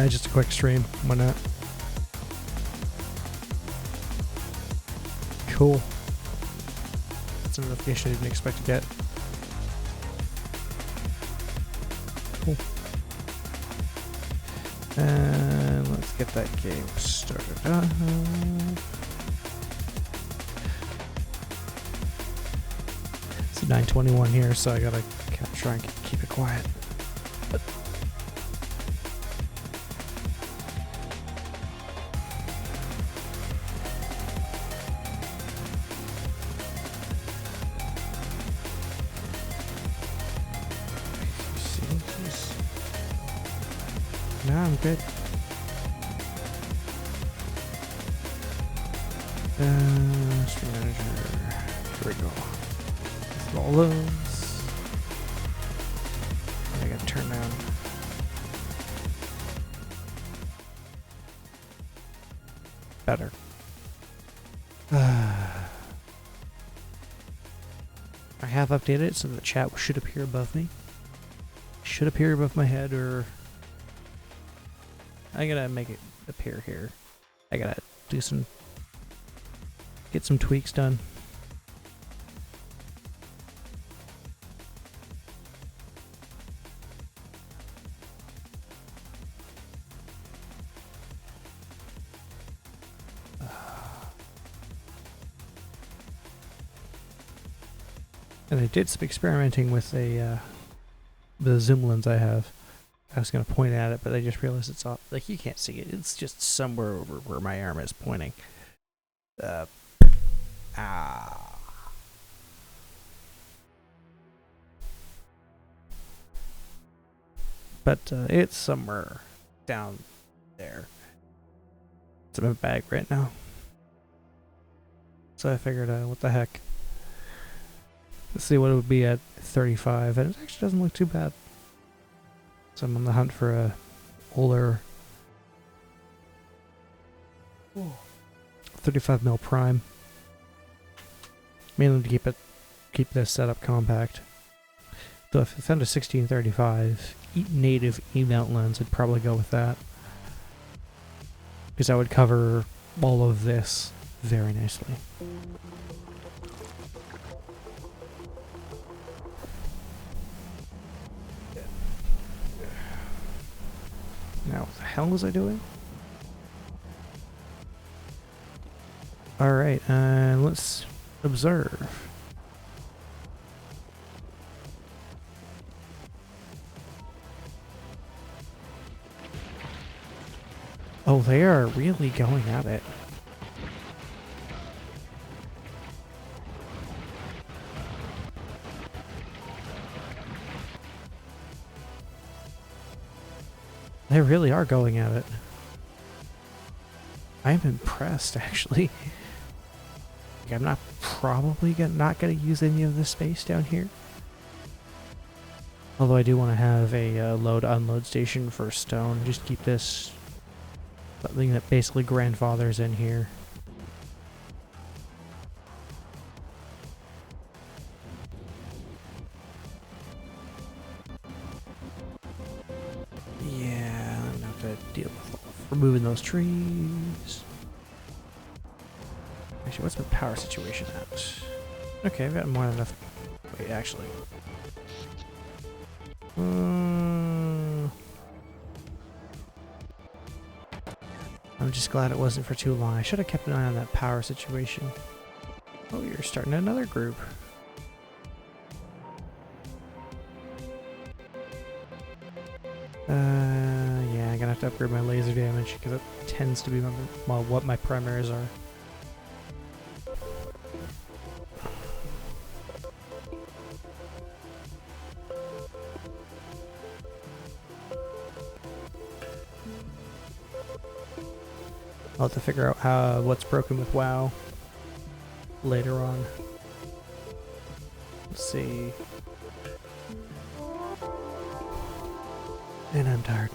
Just a quick stream. Why not? Cool. That's a notification I didn't expect to get. Cool. And let's get that game started up. It's 9:21 here, so I gotta try and keep it quiet. No, I'm good. Stream manager. Here we go. All those. I gotta turn down. Better. I have updated it so the chat should appear above me. Should appear above my head, or I gotta make it appear here. I gotta get some tweaks done. And I did some experimenting with the zoom lens I have. I was going to point at it, but I just realized it's off. Like, you can't see it. It's just somewhere over where my arm is pointing. But it's somewhere down there. It's in my bag right now. So I figured, what the heck. Let's see what it would be at 35, and it actually doesn't look too bad. So I'm on the hunt for a older 35mm prime, mainly to keep this setup compact. Though if I found a 1635 native E-mount lens, I'd probably go with that, because that would cover all of this very nicely. Now, what the hell was I doing? Alright, let's observe. Oh, they are really going at it. They really are going at it. I'm impressed, actually. Like, I'm not probably not going to use any of the space down here. Although I do want to have a load-unload station for stone. Just keep this something that basically grandfathers in here. Deal with removing those trees. Actually, what's my power situation at? Okay, I've got more than enough. Wait, actually. I'm just glad it wasn't for too long. I should have kept an eye on that power situation. Oh, you're starting another group. Yeah, I'm gonna have to upgrade my laser damage because it tends to be what my primaries are. I'll have to figure out what's broken with WoW later on. Let's see. And I'm tired.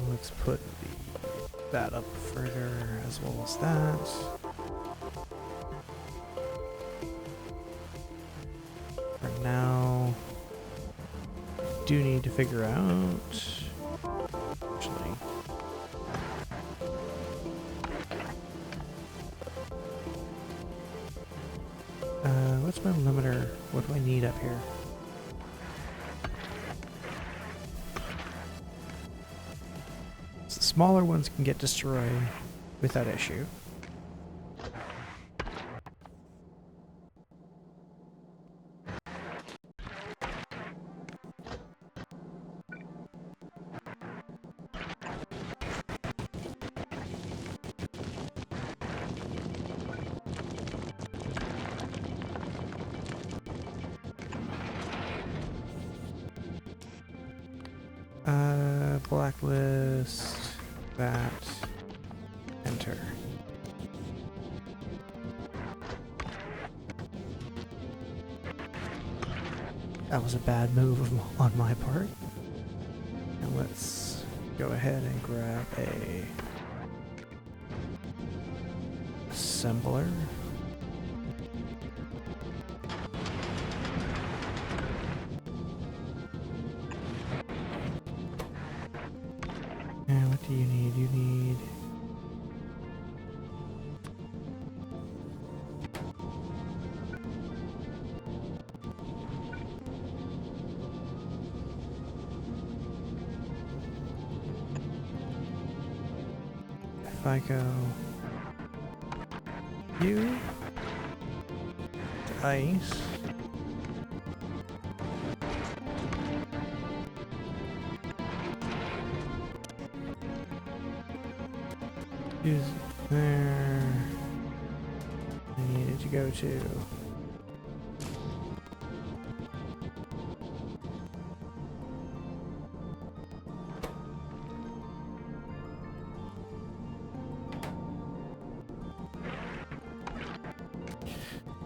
Let's put that up further as well as that. now do need to figure out. Actually, what's my limiter? What do I need up here? So the smaller ones can get destroyed without issue. Blacklist that, enter. That was a bad move on my part. And let's go ahead and grab a assembler. And what do you need? You need if I go you to ice. Is there I needed to go to?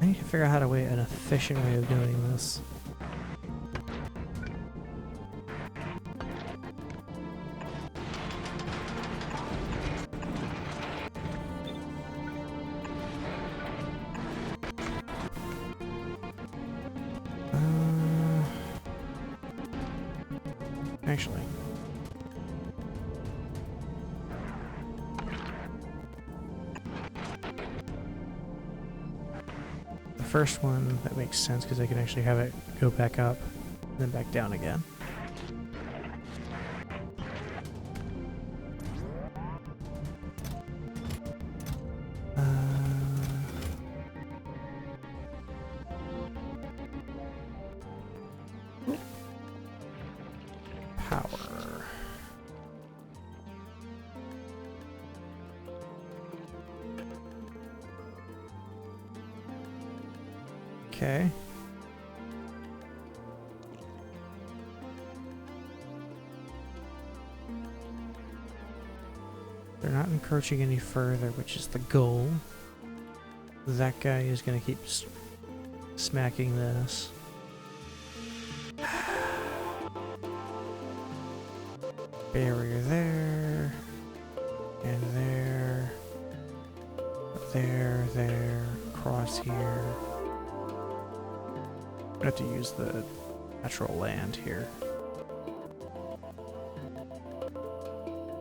I need to figure out how to an efficient way of doing this. Actually, the first one, that makes sense because I can actually have it go back up and then back down again. Power. Okay. They're not encroaching any further, which is the goal. That guy is going to keep smacking this. Barrier there, and there, there, across here. I have to use the natural land here.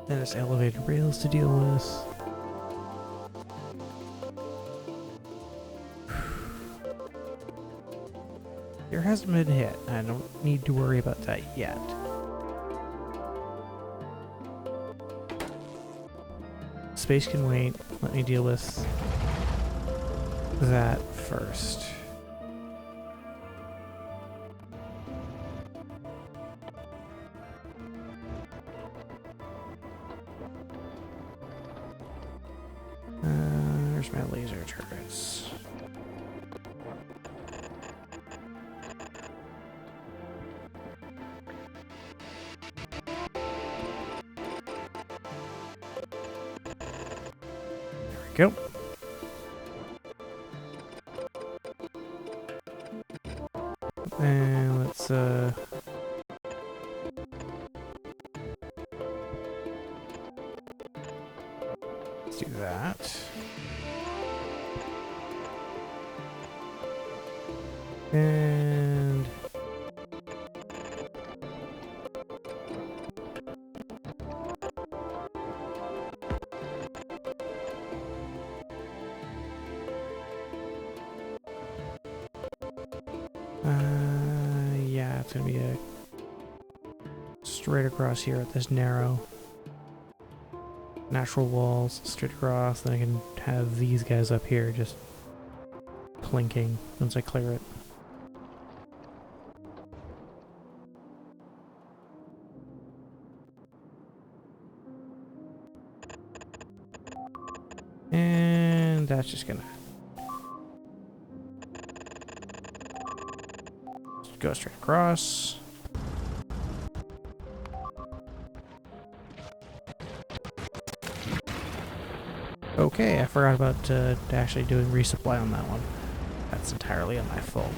Then it's elevated rails to deal with. Here hasn't been hit. I don't need to worry about that yet. Space can wait. Let me deal with that first. There's my laser turrets. Go. And let's do that. And it's going to be a straight across here at this narrow natural walls, straight across. Then I can have these guys up here just plinking once I clear it. And that's just gonna go straight across. Okay, I forgot about actually doing resupply on that one. That's entirely on my fault.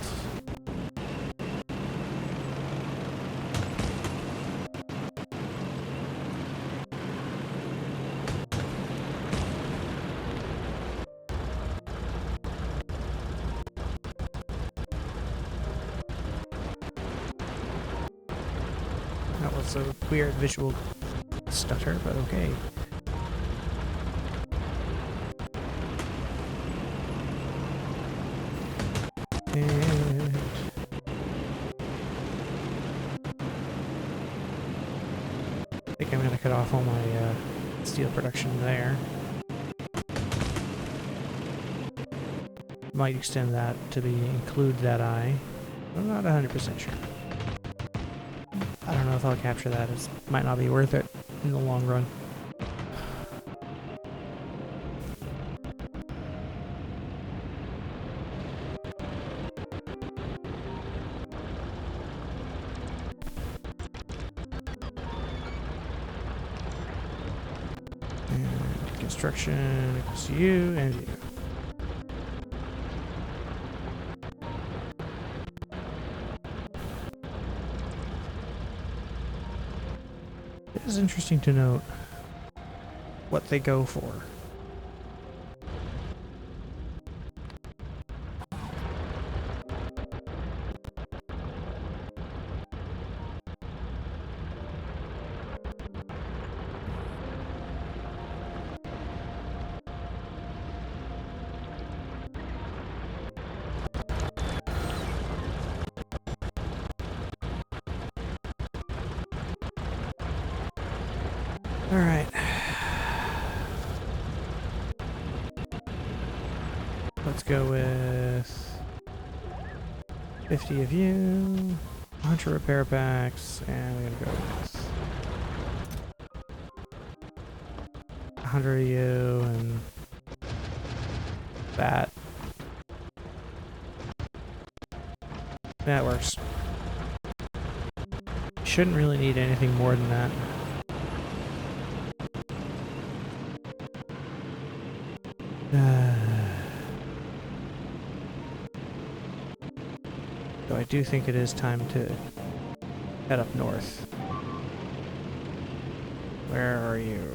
That was a weird visual stutter, but okay. And I think I'm gonna cut off all my steel production there. Might extend that to include that eye. I'm not 100% sure. I don't know if I'll capture that. It might not be worth it in the long run. And construction equals you and you. It is interesting to note what they go for. Alright. Let's go with 50 of you, 100 repair packs, and we're gonna go with 100 of you and that. That works. Shouldn't really need anything more than that. So I do think it is time to head up north. Where are you?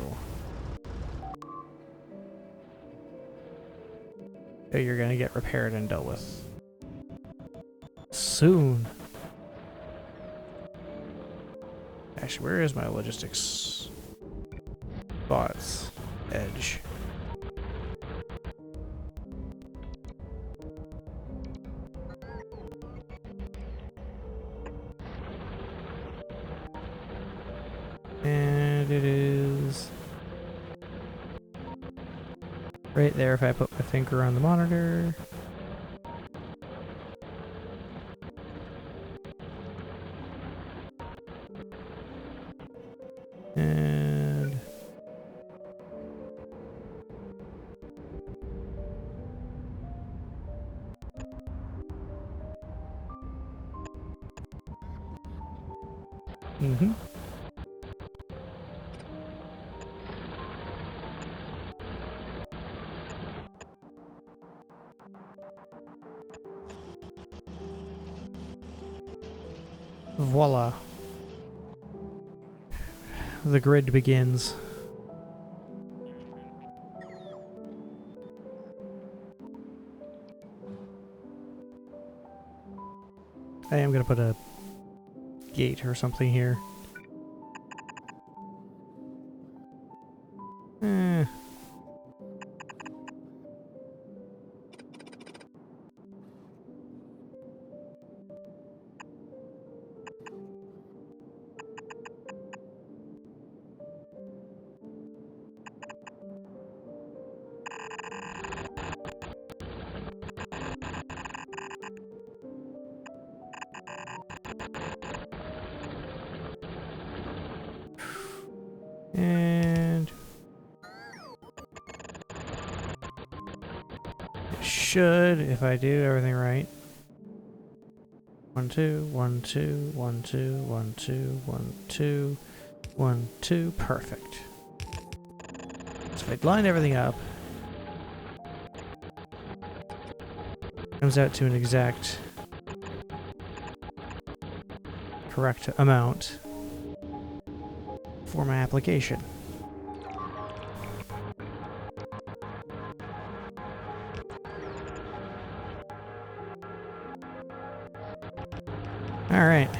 Oh, you're gonna get repaired and dealt with soon. Actually, where is my logistics spots? Edge. And it is right there if I put my finger on the monitor. And voila. The grid begins. I am going to put a gate or something here. And it should, if I do everything right. 1, 2, 1, 2, 1, 2, 1, 2, 1, 2, 1, 2. Perfect. So if I line everything up, comes out to an exact correct amount for my application. Alright.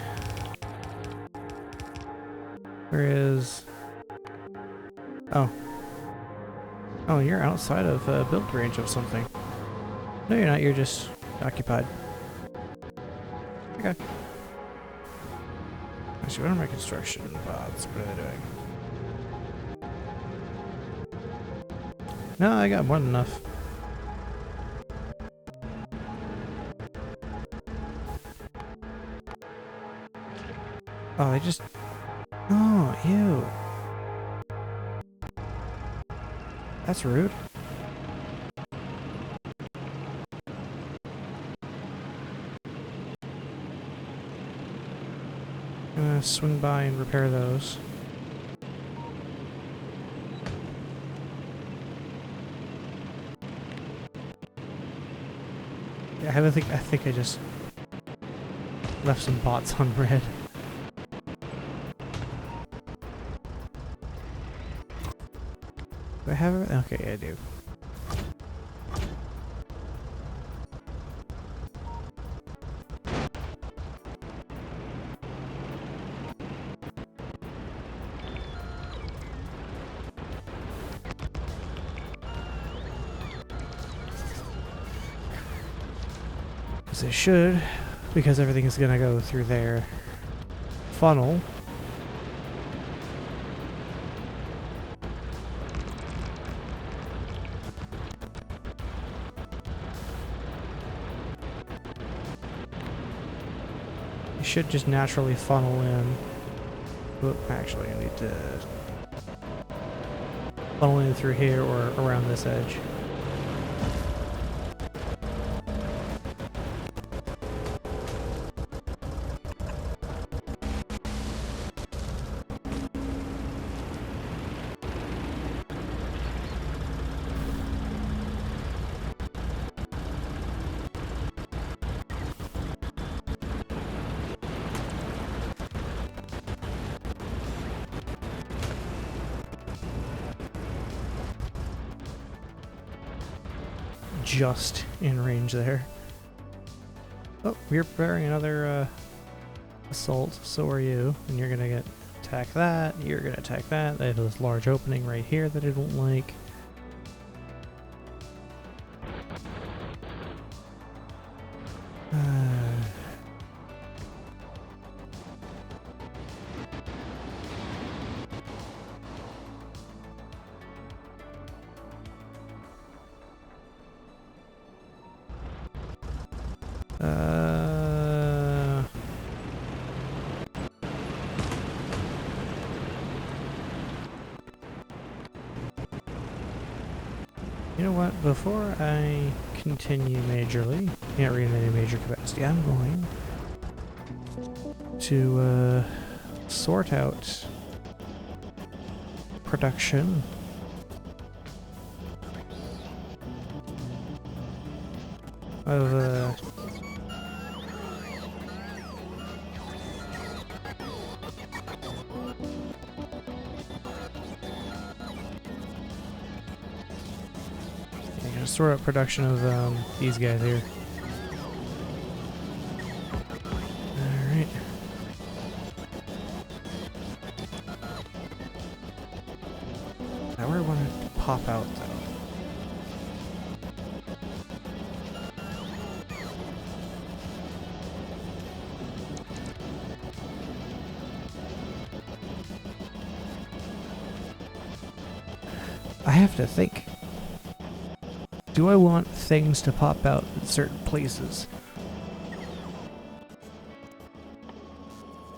Where is... Oh. Oh, you're outside of build range of something. No, you're not. You're just occupied. Okay. Actually, what are my construction pods? What are they doing? No, I got more than enough. Oh, they just... Oh, ew. That's rude. I'm gonna swing by and repair those. Yeah, I think I just left some bots on red. Do I have it? Okay, I do. As it should, because everything is gonna go through their funnel. It should just naturally funnel in. Whoop, actually, I need to funnel in through here or around this edge. Just in range there. Oh, we're preparing another assault, so are you. And you're gonna get attack that, you're gonna attack that. They have this large opening right here that I don't like. You know what? Before I continue majorly, can't read any major capacity, I'm going to sort out production of sort out production of these guys here. Alright. Now where I want to pop out though. I have to think. Do I want things to pop out in certain places?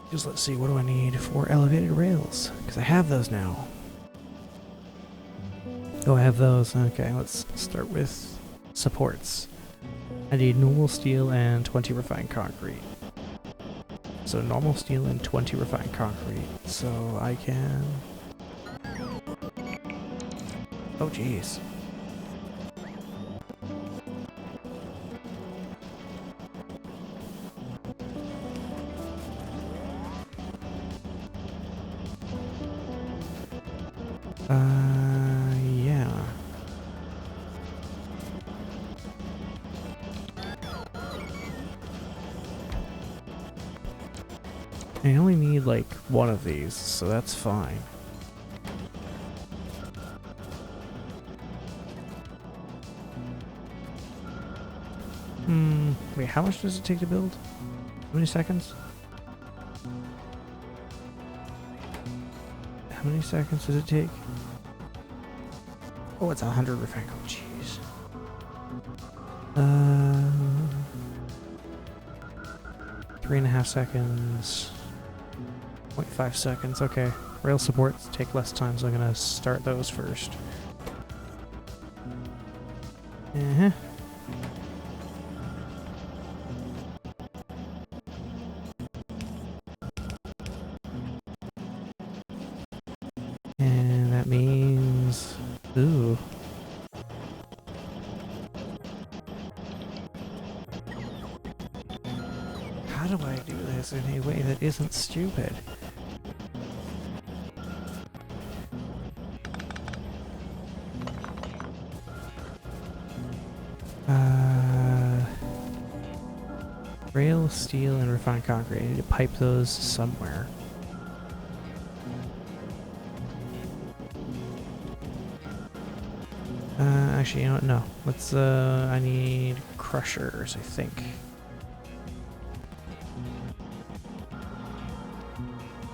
Just let's see, what do I need for elevated rails? Because I have those now. Oh, I have those. Okay, let's start with supports. I need normal steel and 20 refined concrete. So normal steel and 20 refined concrete. So I can... Oh, jeez. Yeah. I only need like one of these, so that's fine. Wait, how much does it take to build? How many seconds? How many seconds does it take? Oh, it's 100 refined. Oh, jeez. 3.5 seconds. 0.5 seconds. Okay. Rail supports take less time, so I'm gonna start those first. Uh-huh. And that means... Ooh. How do I do this in a way that isn't stupid? Rail, steel, and refined concrete. I need to pipe those somewhere. Actually, you know what? No. Let's, I need crushers, I think.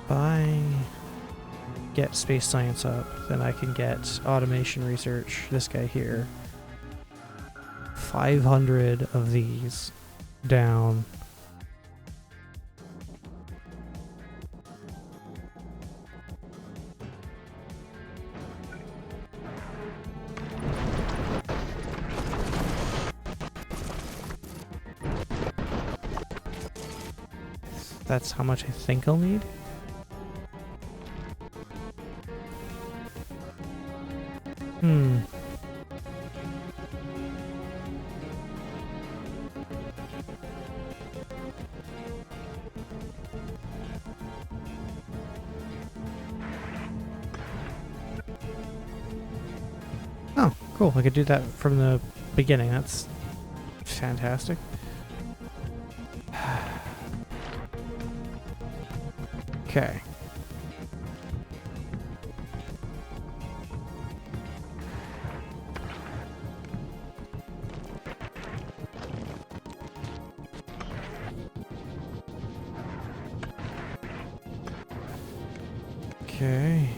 If I get space science up, then I can get automation research, this guy here. 500 of these down. That's how much I think I'll need. Oh, cool. I could do that from the beginning. That's fantastic. Okay. Okay.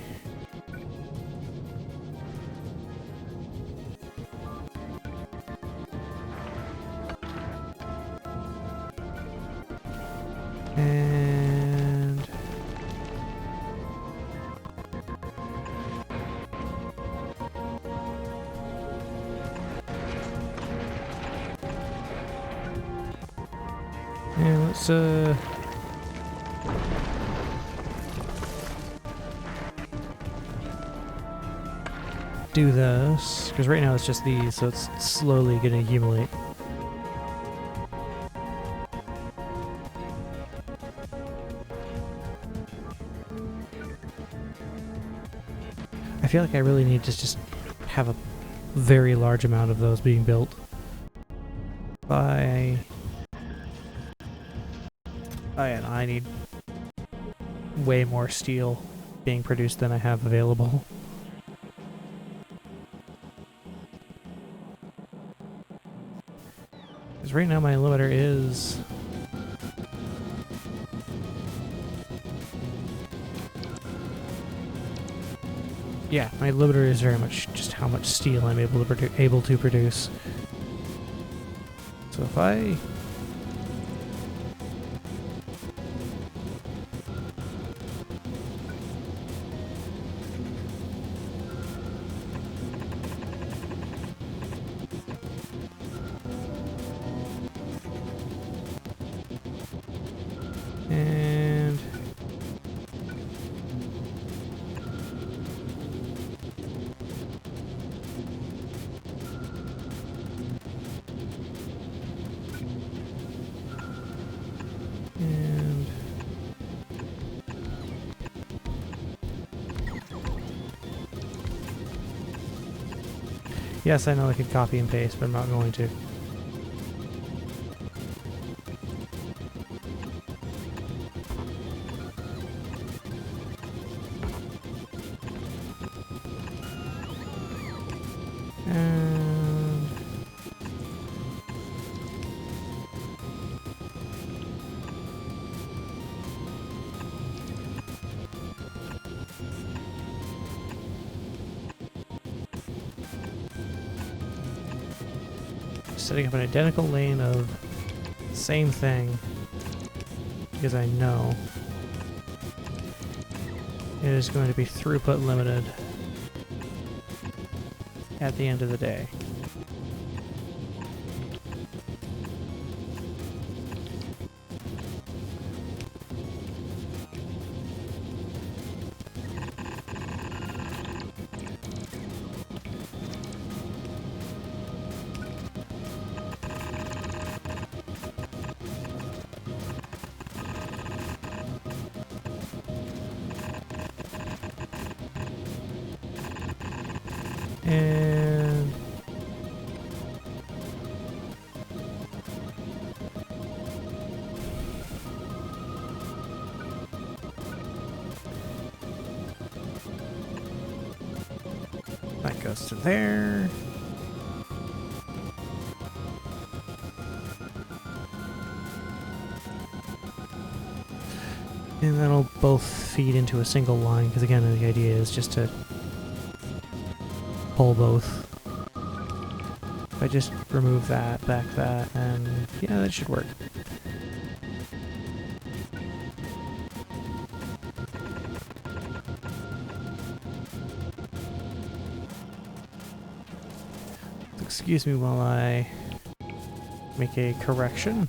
And let's do this, because right now it's just these, so it's slowly going to accumulate. I feel like I really need to just have a very large amount of those being built by... Oh yeah, no, I need way more steel being produced than I have available. Because right now my limiter is... Yeah, my limiter is very much just how much steel I'm able to produce. So if I... And yes, I know I could copy and paste, but I'm not going to. And setting up an identical lane of the same thing because I know it is going to be throughput limited at the end of the day. And that goes to there. And that'll both feed into a single line, because again, the idea is just to pull both. If I just remove that, back that, and yeah, that should work. Excuse me while I make a correction.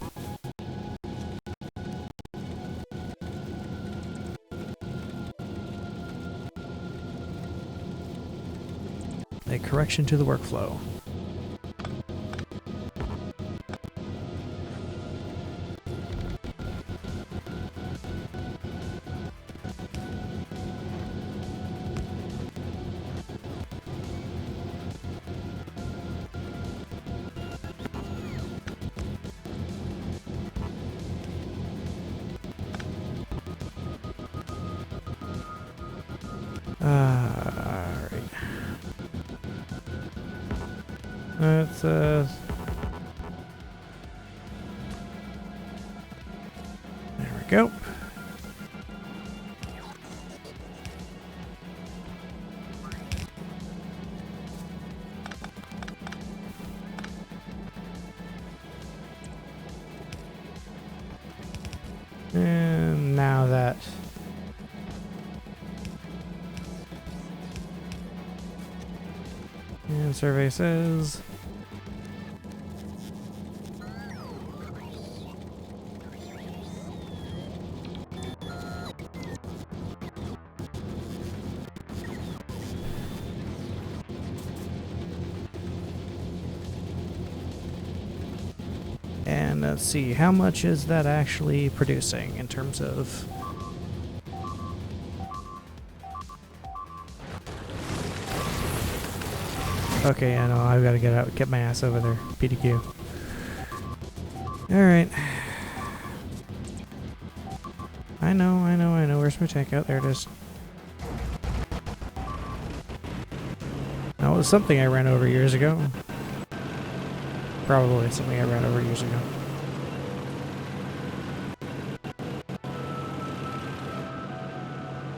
A correction to the workflow. Alright. Let's, there we go. And now that and survey says and let's see, how much is that actually producing in terms of okay, I know, I've got to get my ass over there. PDQ. Alright. I know. Where's my tank? Oh, there it is. That was something I ran over years ago. Probably something I ran over years ago.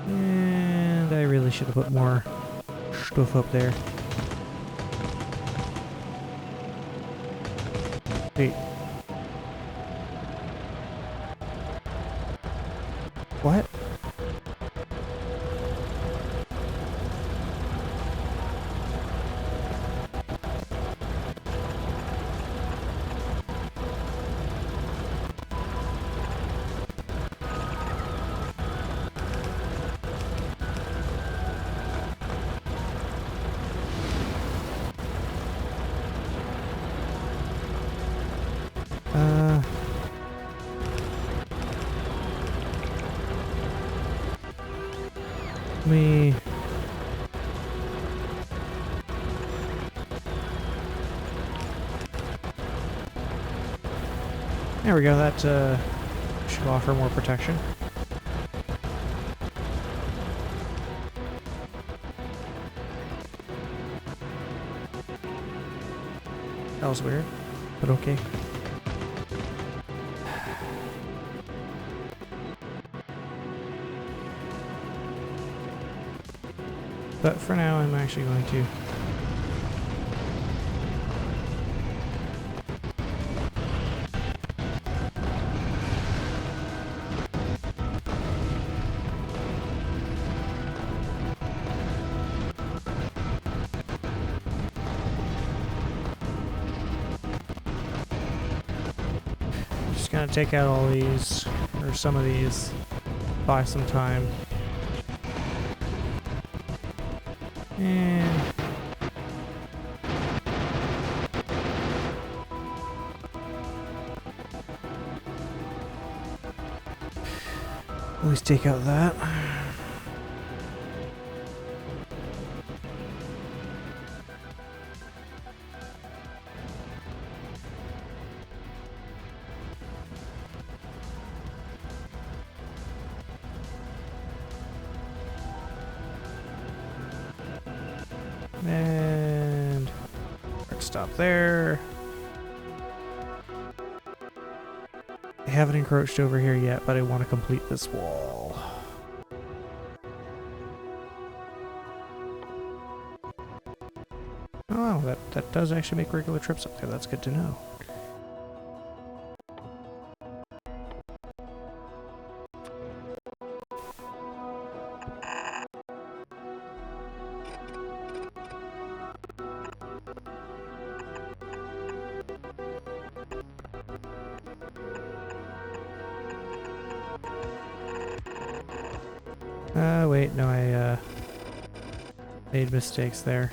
And I really should have put more stuff up there. Wait. What? Uh... Me... There we go, that should offer more protection. That was weird, but okay. But for now, I'm actually going to gonna take out all these, or some of these, buy some time. And always take out that. And stop there. I haven't encroached over here yet, but I want to complete this wall. Oh, that does actually make regular trips up there. That's good to know. Wait, no, I made mistakes there.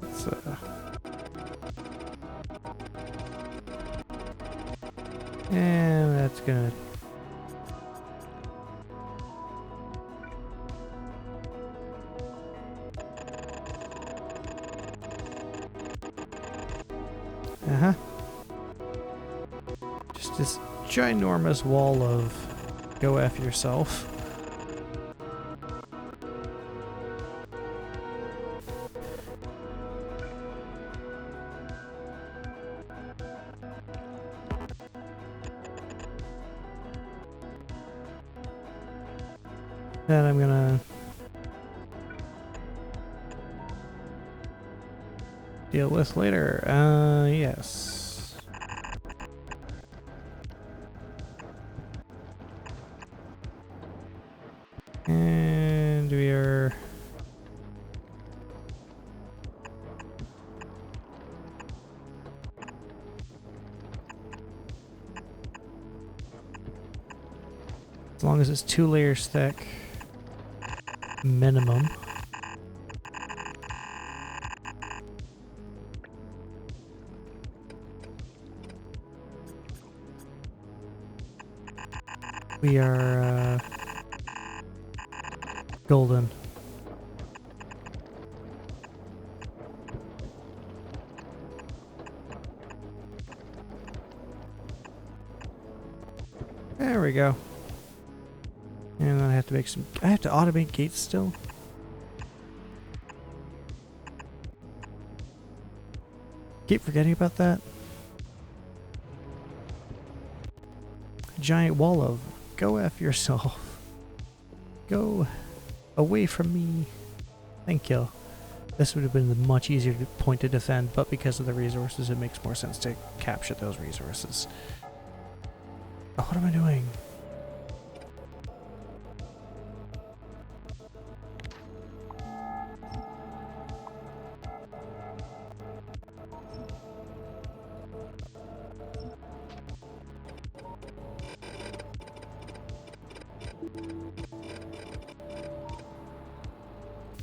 Let's, and that's gonna... Uh-huh. Just this ginormous wall of go F yourself. That I'm gonna deal with later. Yes. And we are... As long as it's 2 layers thick, minimum. We are golden. There we go. And then I have to make some... I have to automate gates still. Keep forgetting about that. Giant wall of go F yourself. Go away from me. Thank you. This would have been a much easier point to defend, but because of the resources, it makes more sense to capture those resources. Oh, what am I doing?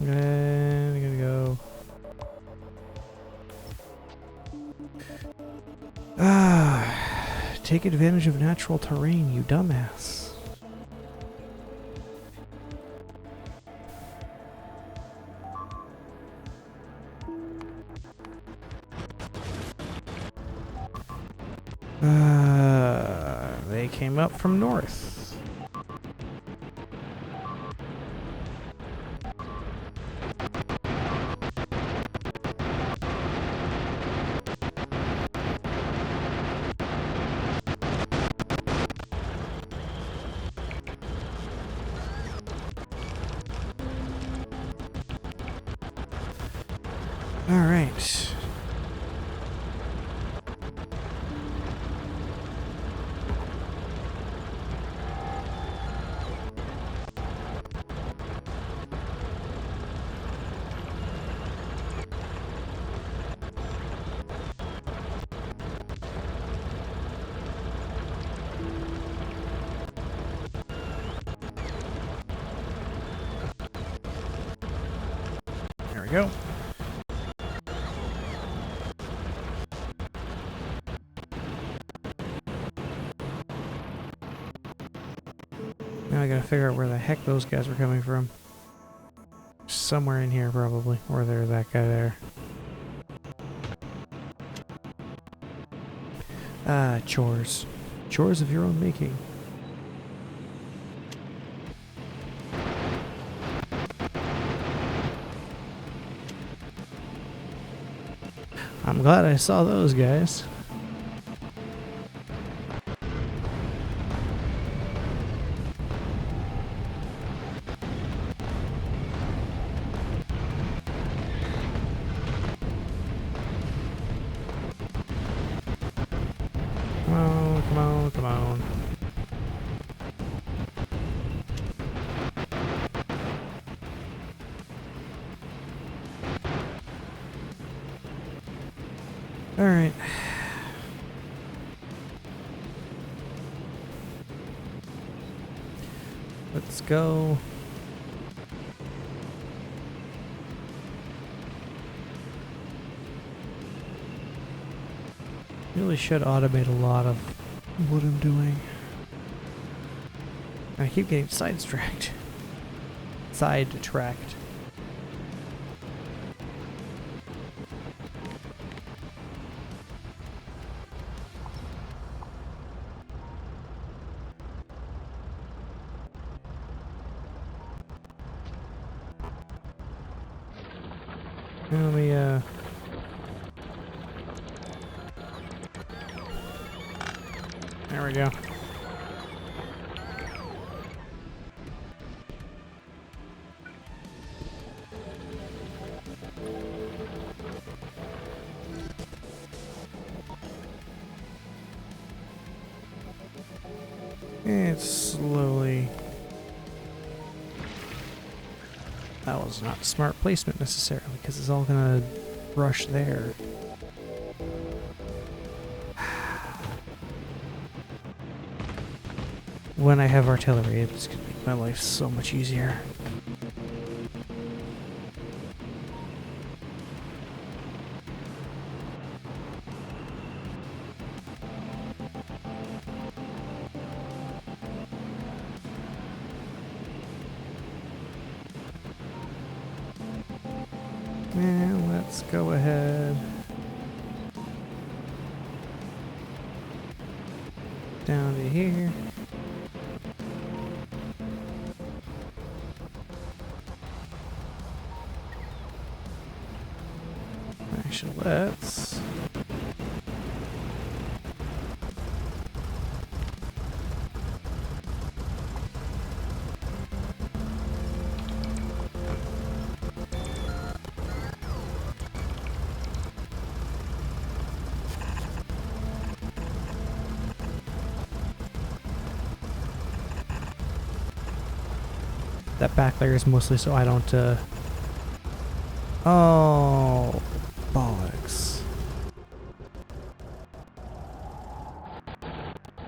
And I'm gonna go. Take advantage of natural terrain, you dumbass. They came up from north. All right. There we go. Now I gotta figure out where the heck those guys were coming from. Somewhere in here, probably. Or there's that guy there. Chores. Chores of your own making. I'm glad I saw those guys. Come on, come on, come on. All right. Let's go. Really should automate a lot of what I'm doing. I keep getting sidetracked. Sidetracked. Let me, there we go. And slowly. That was not smart placement necessarily, because it's all gonna rush there. When I have artillery, it's gonna make my life so much easier. And let's go ahead. Down to here. Actually, let's... That back layer is mostly so I don't, Oh, bollocks.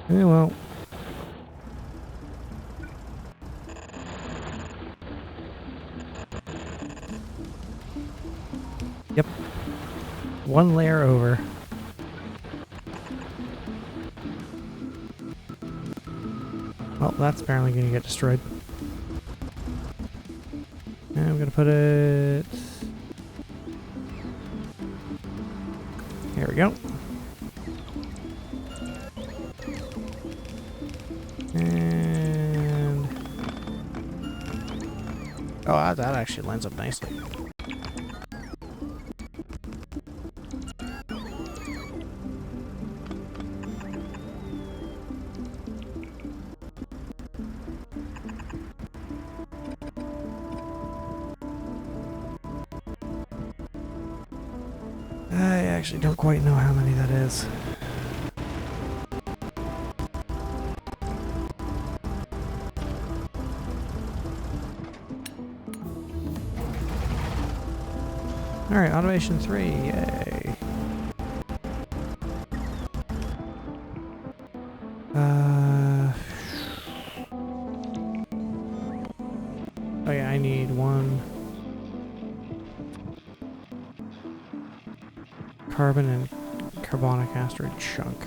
Yeah, well. Yep. One layer over. Well, that's apparently going to get destroyed. And I'm going to put it... Here we go. And... Oh, that actually lines up nicely. I actually don't quite know how many that is. Alright, automation 3, yay. Oh yeah, I need one carbon and carbonic asteroid chunk.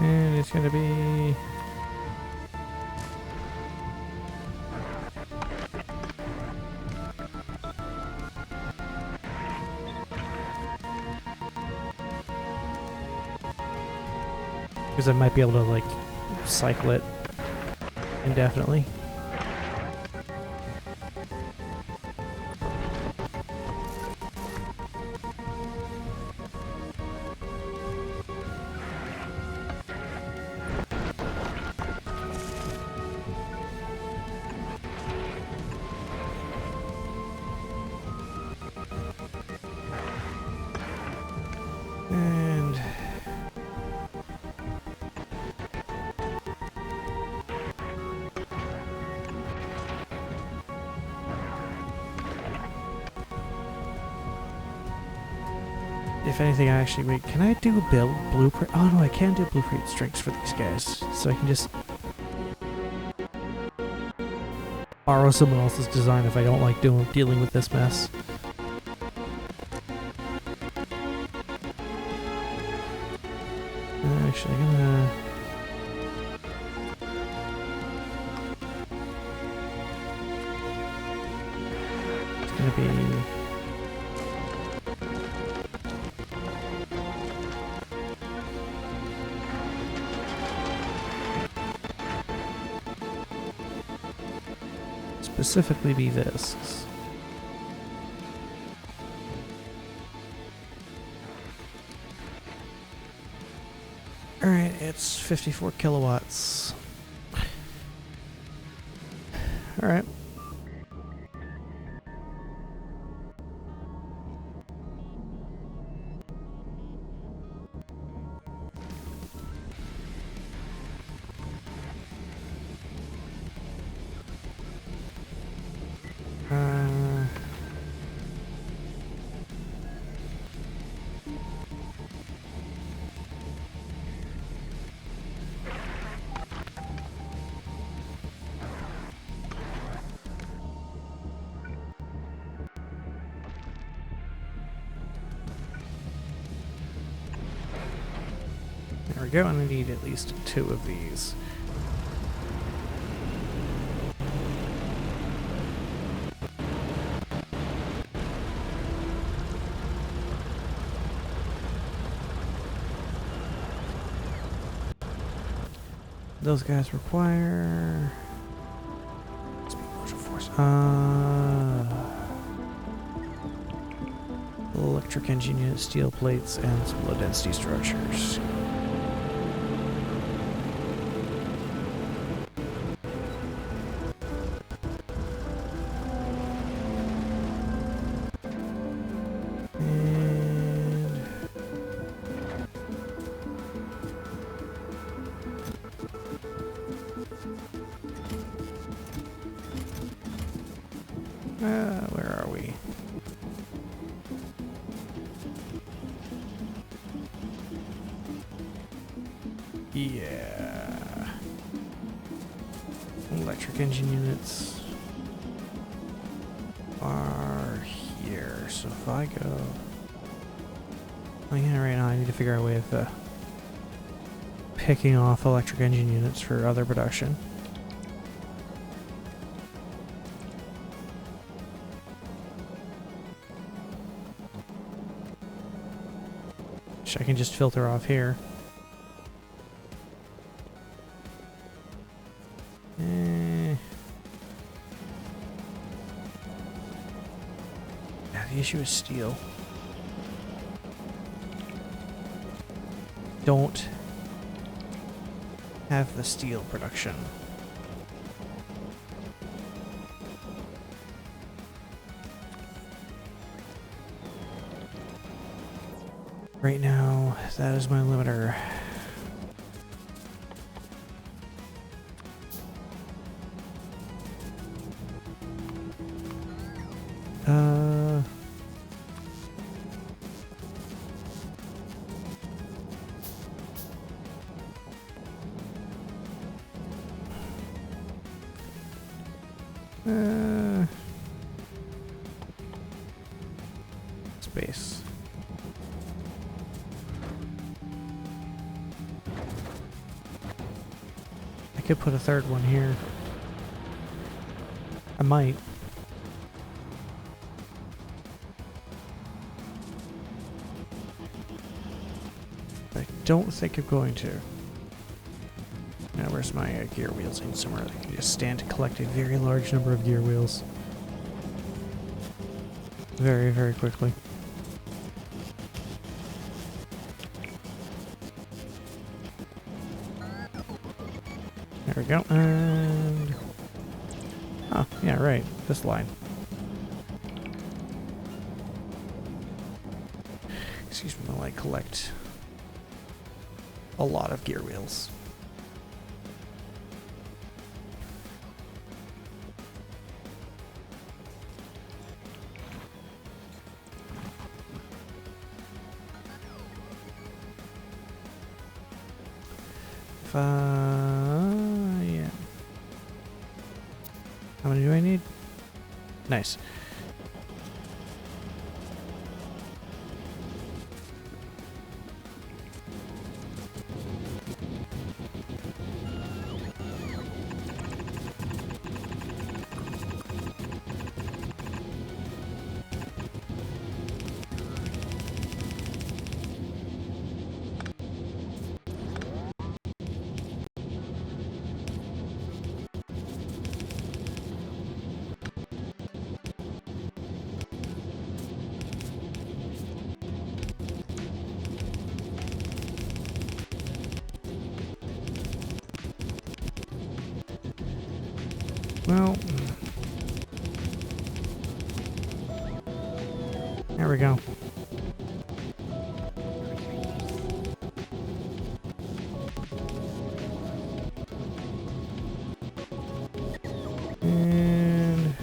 And it's gonna be... Because I might be able to, like, cycle it indefinitely. And... if anything, I actually... Wait, can I do build blueprint? Oh no, I can do blueprint strings for these guys. So I can just... borrow someone else's design if I don't like dealing with this mess. Actually, I'm gonna... It's gonna be... specifically be this. Alright, it's 54 kilowatts. Alright. There we go, and I need at least 2 of these. Those guys require... speed motion force. Electric engine unit, steel plates, and some low density structures. Where are we? Yeah. Electric engine units are here. So if I go... Oh yeah, right now I need to figure out a way of picking off electric engine units for other production. Which I can just filter off here. Yeah, the issue is steel. Don't have the steel production. Right now, that is my limiter. Space. I could put a third one here. I might. But I don't think I'm going to. Now where's my gear wheels? I need somewhere that can just stand to collect a very large number of gear wheels. Very, very quickly. There we go, and... Oh, yeah, right, this line. Excuse me while I collect a lot of gear wheels. Yeah. How many do I need? Nice. Well, there we go. And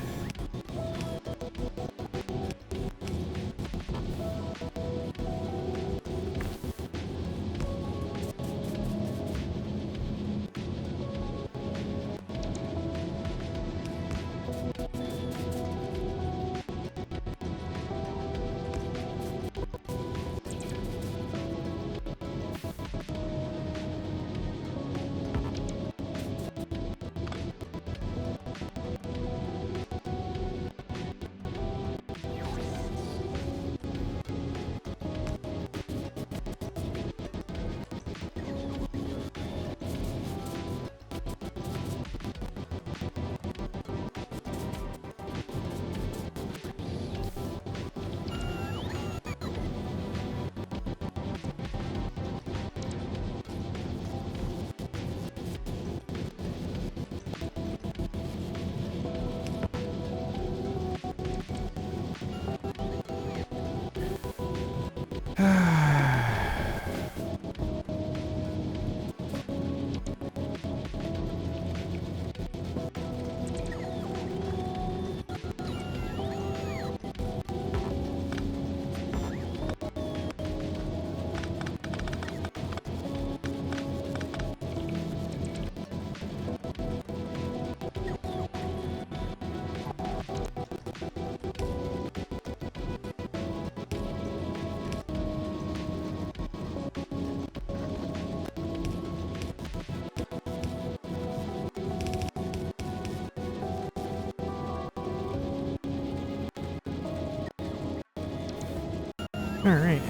All right.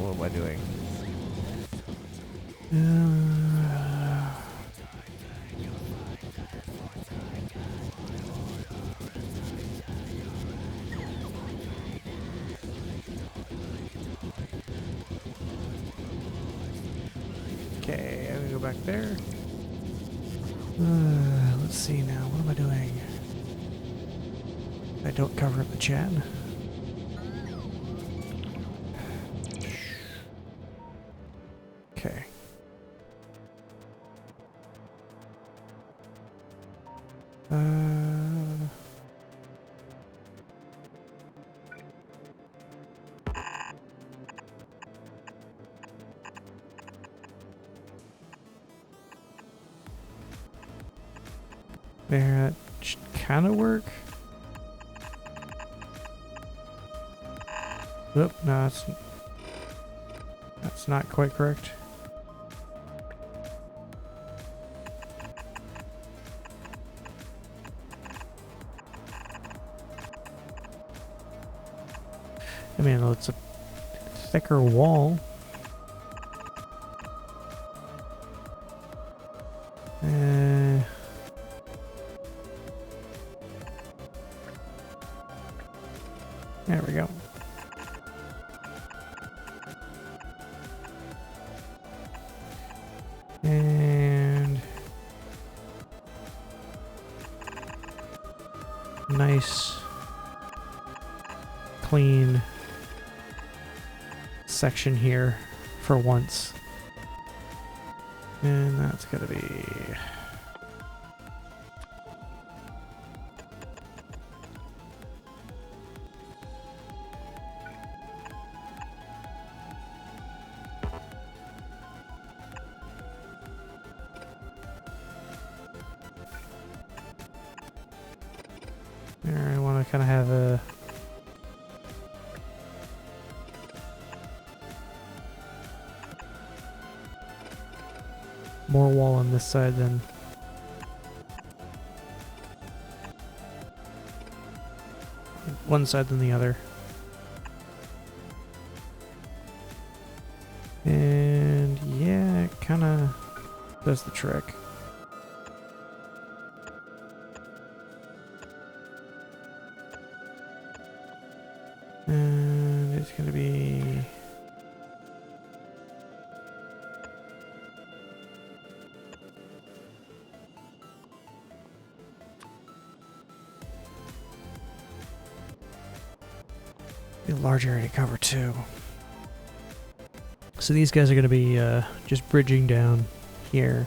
What am I doing? Okay, I'm gonna go back there. Let's see now. What am I doing? I don't cover up the chat. Okay. There, that should kind of work. Oop, no, that's not quite correct. I mean, it's a thicker wall. There we go. And nice, clean section here for once. And that's gonna be there. I want to kind of have a more wall on this side than one side than the other. And yeah, it kind of does the trick. And it's going to be a large area to cover too. So these guys are going to be just bridging down here.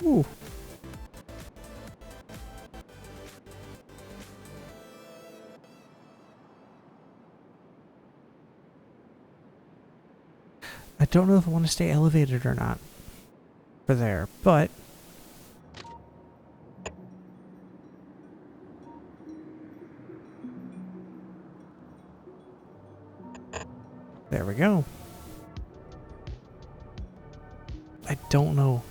Ooh. I don't know if I want to stay elevated or not for there, but there we go. I don't know.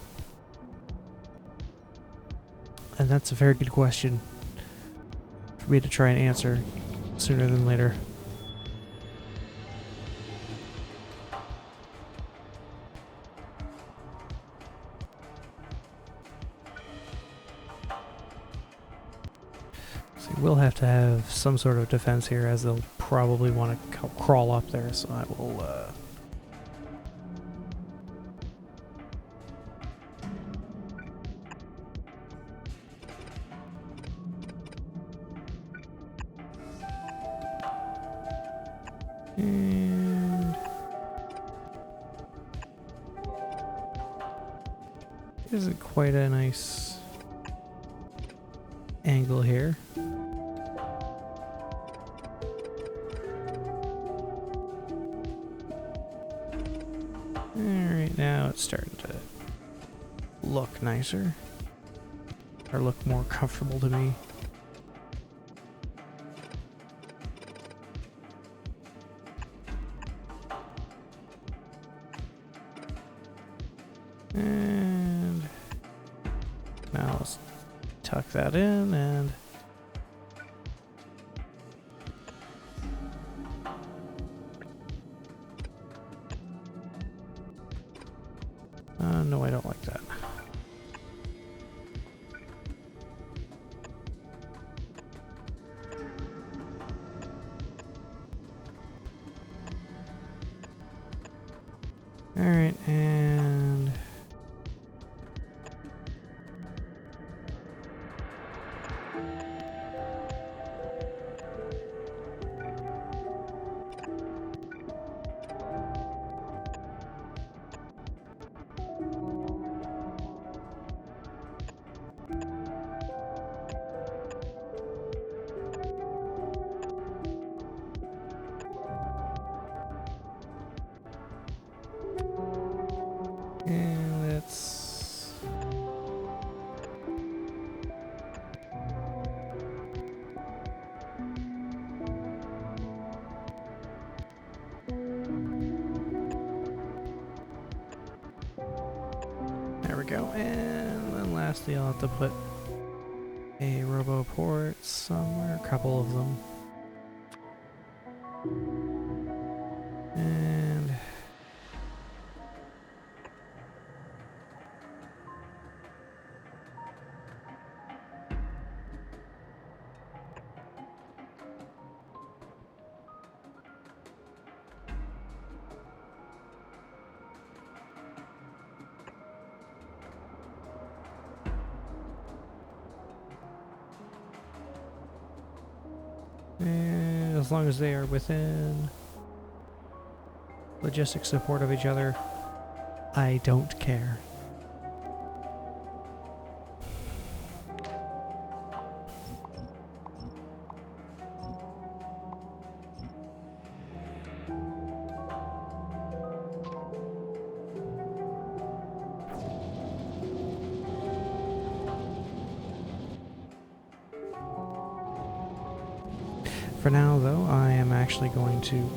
And that's a very good question for me to try and answer sooner than later. So we'll have to have some sort of defense here, as they'll probably want to crawl up there, so I will And isn't quite a nice angle here. Alright, now it's starting to look nicer. Or look more comfortable to me. And now let's tuck that in and no, I don't like that. Alright, and let's there we go. And then lastly I'll have to put a robo port somewhere, a couple of them. And as long as they are within logistic support of each other, I don't care. For now, though, I am actually going to